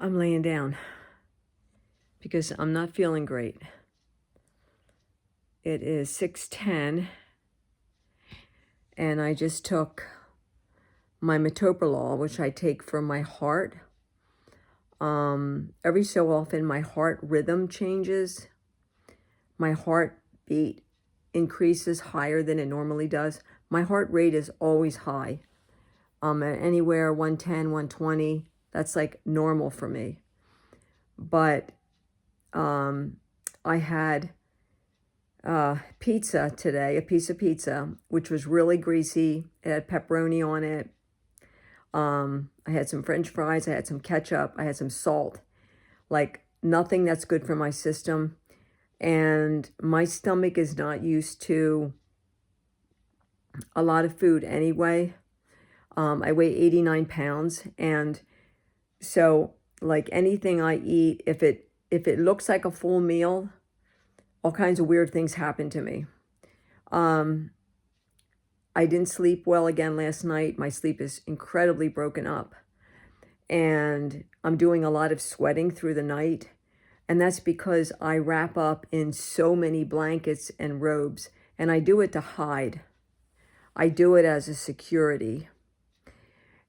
I'm laying down because I'm not feeling great. It is 6:10 and I just took my metoprolol, which I take for my heart. Every so often my heart rhythm changes. My heartbeat increases higher than it normally does. My heart rate is always high. At anywhere 110, 120, that's like normal for me. But I had pizza today, a piece of pizza, which was really greasy. It had pepperoni on it. I had some French fries. I had some ketchup. I had some salt. Like nothing that's good for my system. And my stomach is not used to a lot of food anyway. I weigh 89 pounds. And so like anything I eat, if it looks like a full meal, all kinds of weird things happen to me. I didn't sleep well again last night. My sleep is incredibly broken up. And I'm doing a lot of sweating through the night. And that's because I wrap up in so many blankets and robes. And I do it to hide. I do it as a security.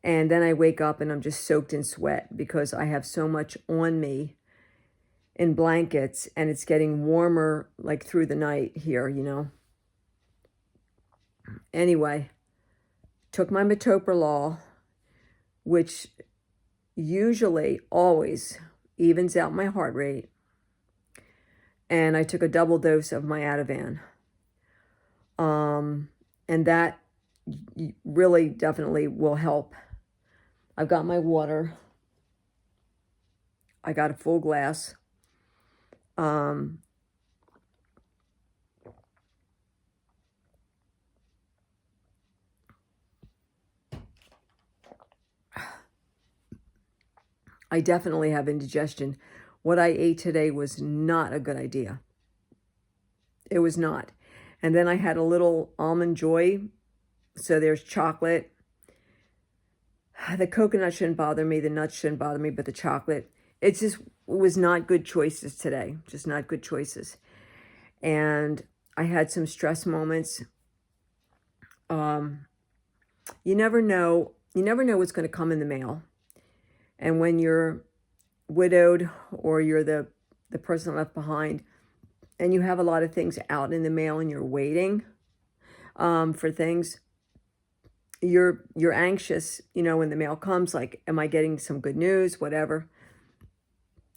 And then I wake up and I'm just soaked in sweat because I have so much on me in blankets, and it's getting warmer like through the night here, you know. Anyway, took my metoprolol, which usually always evens out my heart rate. And I took a double dose of my Ativan. And that really definitely will help. I've got my water. I got a full glass. I definitely have indigestion. What I ate today was not a good idea. It was not. And then I had a little almond joy. So there's chocolate. The coconut shouldn't bother me. The nuts shouldn't bother me, but the chocolate, it was not good choices today. Just not good choices. And I had some stress moments. You never know what's going to come in the mail. And when you're widowed or you're the person left behind and you have a lot of things out in the mail and you're waiting for things, you're anxious, you know, when the mail comes, like, am I getting some good news, whatever.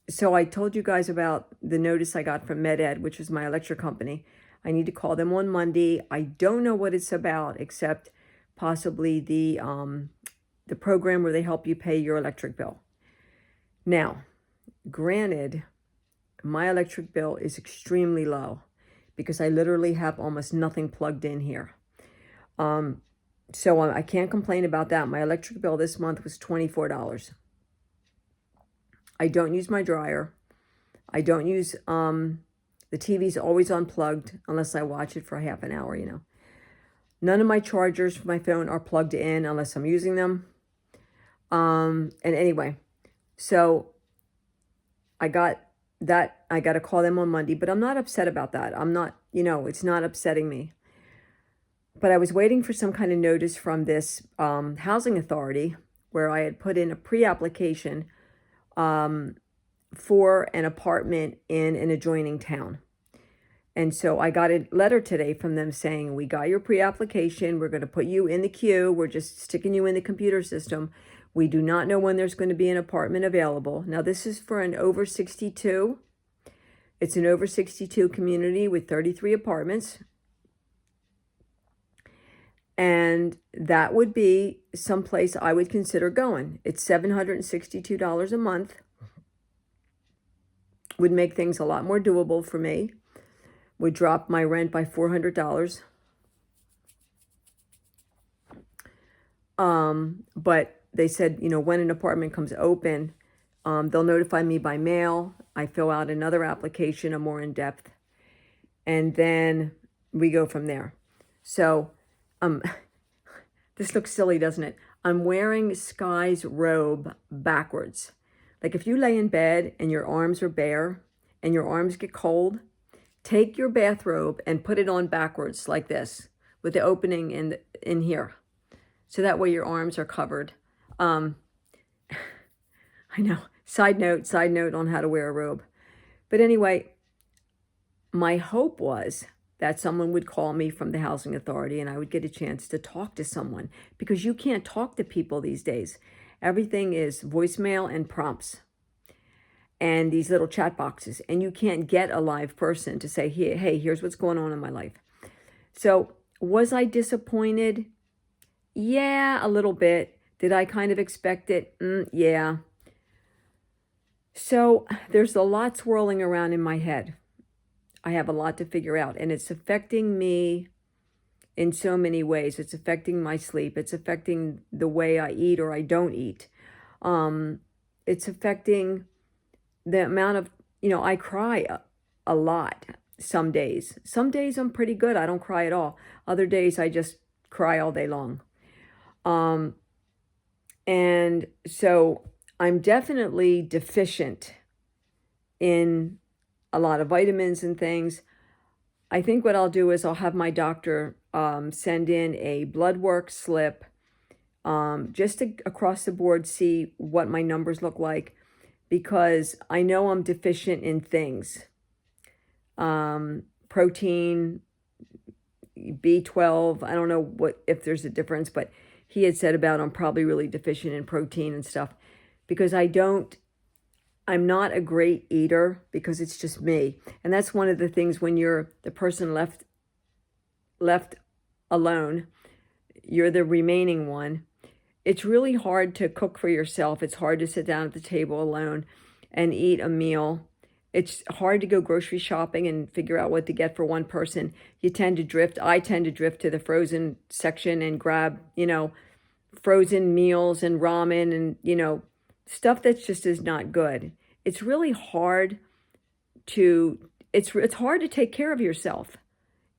So I told you guys about the notice I got from MedEd, which is my electric company. I need to call them on Monday. I don't know what it's about, except possibly the program where they help you pay your electric bill. Now, granted, my electric bill is extremely low because I literally have almost nothing plugged in here. So I can't complain about that. My electric bill this month was $24. I don't use my dryer. I don't use, the TV's always unplugged unless I watch it for a half an hour, you know. None of my chargers for my phone are plugged in unless I'm using them. And anyway, so I got to call them on Monday, but I'm not upset about that. I'm not, you know, it's not upsetting me. But I was waiting for some kind of notice from this housing authority where I had put in a pre-application for an apartment in an adjoining town. And so I got a letter today from them saying, we got your pre-application. We're going to put you in the queue. We're just sticking you in the computer system. We do not know when there's going to be an apartment available. Now, this is for an over 62. It's an over 62 community with 33 apartments. And that would be someplace I would consider going. It's $762 a month. Would make things a lot more doable for me. Would drop my rent by $400. But they said, you know, when an apartment comes open, they'll notify me by mail. I fill out another application, a more in-depth, and then we go from there. So, this looks silly, doesn't it? I'm wearing Sky's robe backwards. Like if you lay in bed and your arms are bare and your arms get cold, take your bathrobe and put it on backwards like this with the opening in here. So that way your arms are covered. I know, side note on how to wear a robe. But anyway, my hope was that someone would call me from the housing authority and I would get a chance to talk to someone, because you can't talk to people these days. Everything is voicemail and prompts and these little chat boxes, and you can't get a live person to say, hey, here's what's going on in my life. So was I disappointed? Yeah, a little bit. Did I kind of expect it? Yeah. So there's a lot swirling around in my head. I have a lot to figure out, and it's affecting me in so many ways. It's affecting my sleep. It's affecting the way I eat or I don't eat. It's affecting the amount of, I cry a lot some days. Some days I'm pretty good. I don't cry at all. Other days I just cry all day long. And so I'm definitely deficient in a lot of vitamins and things. I think what I'll do is I'll have my doctor send in a blood work slip just to across the board see what my numbers look like, because I know I'm deficient in things. Protein, B12, I don't know if there's a difference, but he had said about I'm probably really deficient in protein and stuff, because I'm not a great eater, because it's just me. And that's one of the things when you're the person left alone, you're the remaining one. It's really hard to cook for yourself. It's hard to sit down at the table alone and eat a meal. It's hard to go grocery shopping and figure out what to get for one person. I tend to drift to the frozen section and grab, frozen meals and ramen and, stuff that just is not good. It's really hard it's hard to take care of yourself.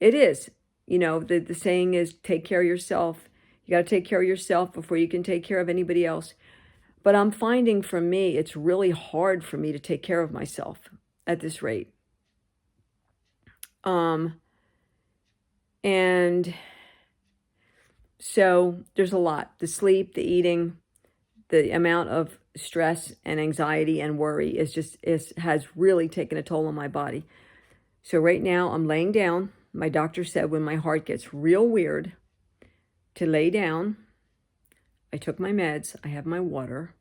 It is. The saying is take care of yourself. You got to take care of yourself before you can take care of anybody else. But I'm finding for me, it's really hard for me to take care of myself at this rate. And so there's a lot. The sleep, the eating, the amount of stress and anxiety and worry has really taken a toll on my body. So right now I'm laying down. My doctor said when my heart gets real weird to lay down. I took my meds. I have my water.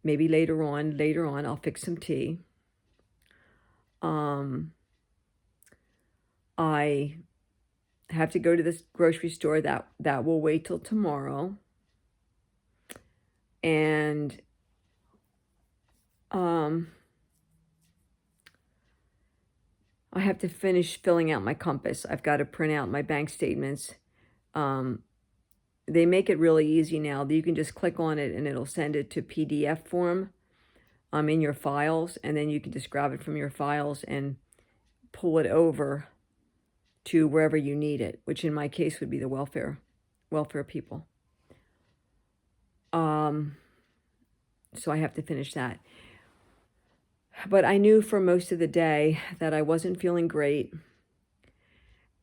Maybe later on, I'll fix some tea. I have to go to this grocery store. That will wait till tomorrow. And I have to finish filling out my compass. I've got to print out my bank statements. They make it really easy now. You can just click on it and it'll send it to PDF form in your files, and then you can just grab it from your files and pull it over to wherever you need it, which in my case would be the welfare people. So I have to finish that. But I knew for most of the day that I wasn't feeling great.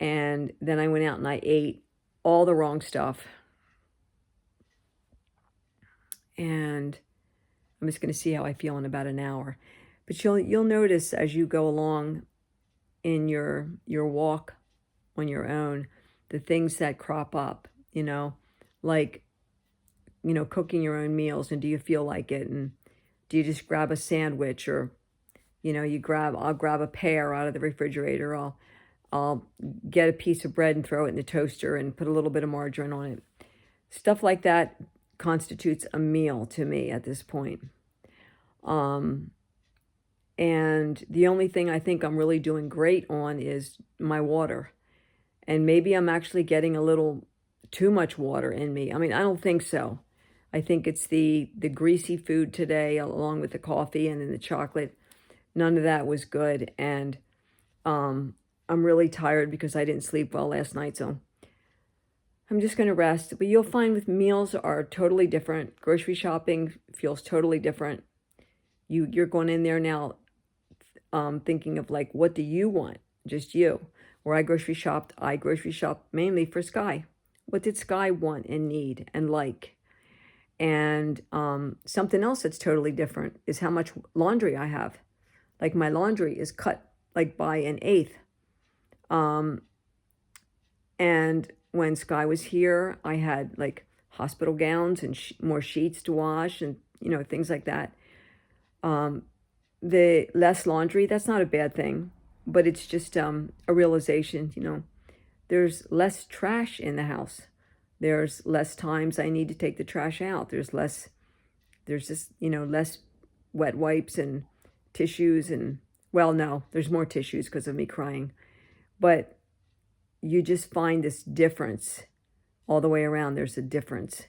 And then I went out and I ate all the wrong stuff. And I'm just going to see how I feel in about an hour. But you'll notice as you go along in your walk on your own, the things that crop up, like, cooking your own meals, and do you feel like it? And do you just grab a sandwich, or, I'll grab a pear out of the refrigerator. I'll get a piece of bread and throw it in the toaster and put a little bit of margarine on it. Stuff like that constitutes a meal to me at this point. And the only thing I think I'm really doing great on is my water. And maybe I'm actually getting a little too much water in me. I mean, I don't think so. I think it's the greasy food today, along with the coffee and then the chocolate. None of that was good. And I'm really tired because I didn't sleep well last night. So I'm just going to rest. But you'll find with meals are totally different. Grocery shopping feels totally different You're going in there now, thinking of like, what do you want? Just you. Where I grocery shopped mainly for Sky. What did Sky want and need and like? And something else that's totally different is how much laundry I have. Like my laundry is cut like by an eighth. And when Sky was here, I had like hospital gowns and more sheets to wash and, things like that. The less laundry, that's not a bad thing, but it's just a realization, there's less trash in the house. There's less times I need to take the trash out. There's just, less wet wipes and tissues and, well, no, there's more tissues because of me crying. But you just find this difference all the way around. There's a difference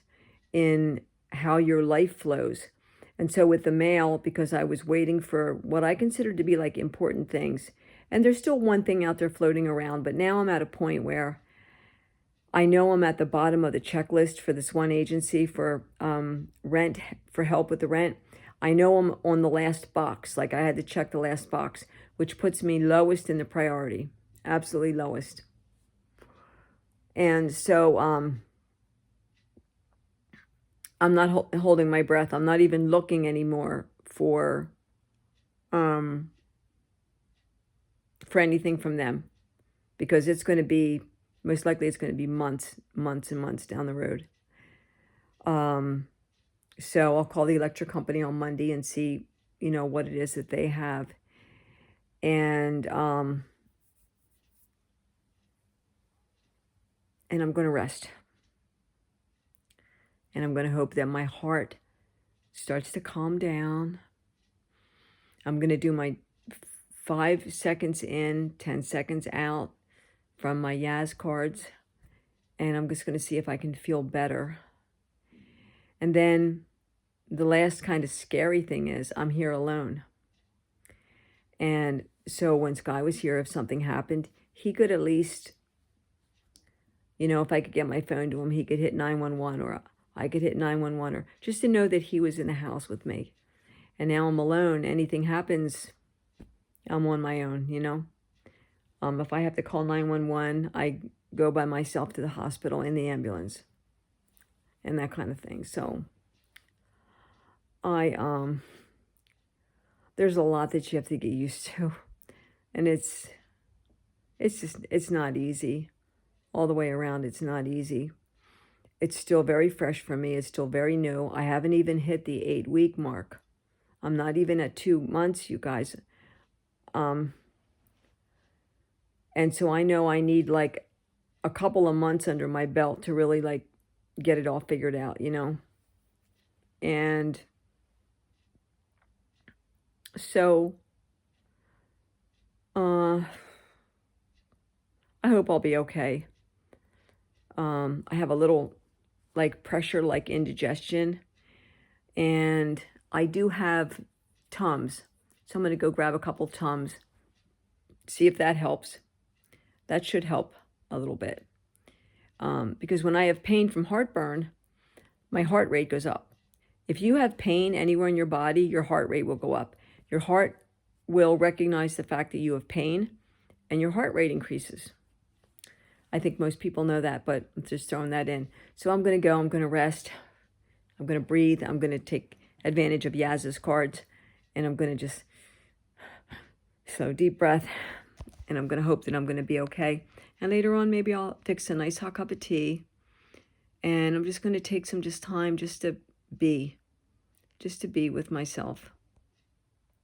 in how your life flows. And so with the mail, because I was waiting for what I considered to be like important things, and there's still one thing out there floating around, but now I'm at a point where I know I'm at the bottom of the checklist for this one agency for rent, for help with the rent. I know I'm on the last box, like I had to check the last box, which puts me lowest in the priority, absolutely lowest. And so I'm not holding my breath. I'm not even looking anymore for anything from them, because it's going to be, most likely it's going to be months and months down the road. So I'll call the electric company on Monday and see, what it is that they have. And I'm going to rest. And I'm going to hope that my heart starts to calm down. I'm going to do my 5 seconds in, 10 seconds out from my Yaz cards. And I'm just going to see if I can feel better. And then the last kind of scary thing is I'm here alone. And so when Sky was here, if something happened, he could at least, if I could get my phone to him, he could hit 911, or I could hit 911, or just to know that he was in the house with me. And now I'm alone. Anything happens, I'm on my own, If I have to call 911, I go by myself to the hospital in the ambulance and that kind of thing. So there's a lot that you have to get used to. And it's not easy. All the way around, it's not easy. It's still very fresh for me. It's still very new. I haven't even hit the 8-week mark. I'm not even at 2 months, you guys. And so I know I need like a couple of months under my belt to really like get it all figured out, And so I hope I'll be okay. I have a little like pressure, like indigestion, and I do have Tums. So I'm going to go grab a couple Tums, see if that helps. That should help a little bit. Because when I have pain from heartburn, my heart rate goes up. If you have pain anywhere in your body, your heart rate will go up. Your heart will recognize the fact that you have pain, and your heart rate increases. I think most people know that, but I'm just throwing that in. So I'm going to go. I'm going to rest. I'm going to breathe. I'm going to take advantage of Yaz's cards, and I'm going to just slow, deep breath, and I'm going to hope that I'm going to be okay. And later on, maybe I'll fix a nice hot cup of tea, and I'm just going to take some time just to be with myself.